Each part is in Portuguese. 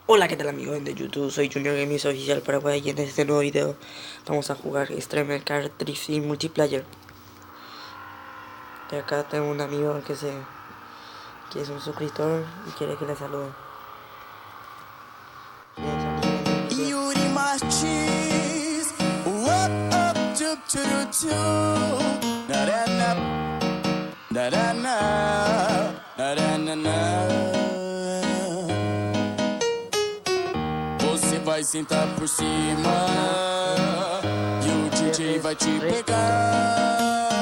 Hola, ¿qué tal amigos de YouTube? Soy Junior Games Oficial Paraguay y en este nuevo video vamos a jugar Extreme Car Drifting Multiplayer. Y acá tengo un amigo que es un suscriptor y quiere que le salude. Yuri Martins, what up, do do do, na na na, na na na, na na na. Você vai sentar por cima e o DJ vai te pegar.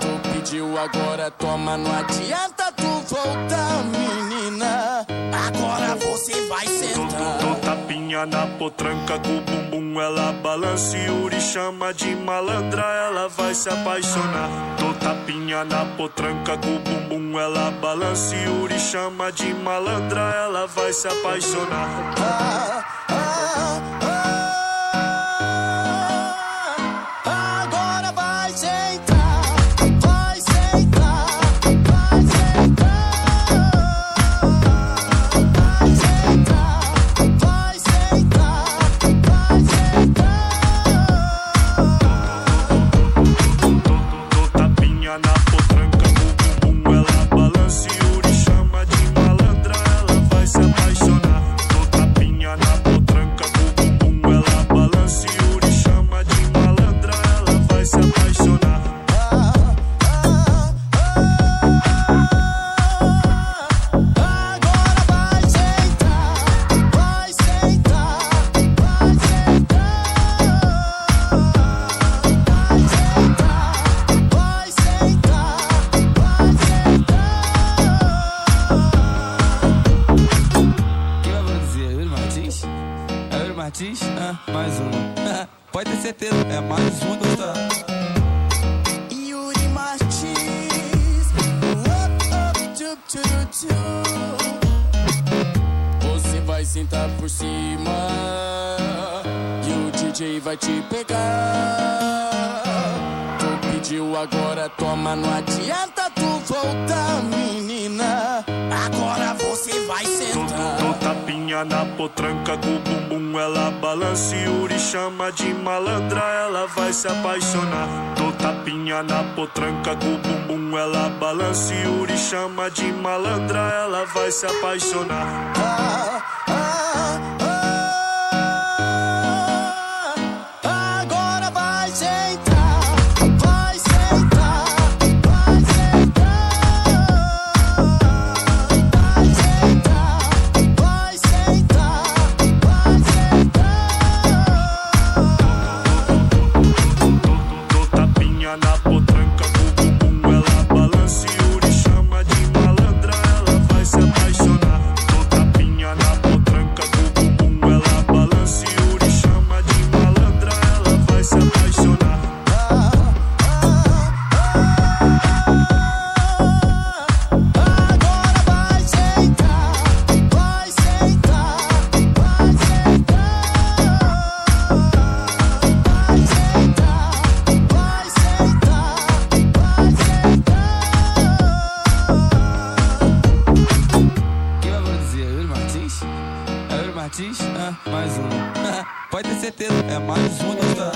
Tu pediu agora, toma, não adianta tu voltar, menina. Agora você vai sentar. Dou tapinha na potranca com o bumbum, ela balança e Yuri chama de malandra, ela vai se apaixonar. Dou tapinha na potranca com o bumbum, ela balança e Yuri chama de malandra, ela vai se apaixonar. Agora vai sentar, vai sentar, vai sentar, vai sentar, vai sentar, vai sentar. Dou tapinha na potranca com o bumbum, ela balança e Yuri chama de malandra, ela vai se apaixonar. Dou tapinha na potranca com o bumbum, ela balança e Yuri chama de malandra, ela vai se apaixonar. Agora vai sentar, vai sentar, vai sentar, vai sentar, vai sentar, vai sentar. Quem vai produzir? Yuri Martins? É Yuri Martins? Mais uma. Pode ter certeza, é mais uma gostar. Yuri Martins, what up, do do do. Você vai sentar por cima e o DJ vai te pegar. Tu pediu agora, toma, não adianta tu voltar, menina. Agora você vai sentar. Dou tapinha na potranca com o bumbum, ela balança e Yuri chama de malandra, ela vai se apaixonar. Dou tapinha na potranca com o bumbum, ela balança e Yuri chama de malandra, ela vai se apaixonar. Agora vai sentar, vai sentar, vai sentar, vai sentar, vai sentar, vai sentar. Dou tapinha na potranca com o bumbum, ela balança e Yuri chama de malandra, ela vai se apaixonar. Dou tapinha na potranca com o bumbum, ela balança e Yuri chama de malandra, ela vai se apaixonar. Agora vai sentar, vai sentar, vai sentar, vai sentar, vai sentar, vai sentar. Quem vai produzir? É Yuri Martins? É Yuri Martins? Mais uma. Pode ter certeza, é mais uma gostar.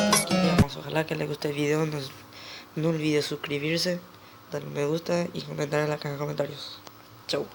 Ojalá que les guste el video, no olvide suscribirse, darle un me gusta y comentar en la caja de comentarios. Chau.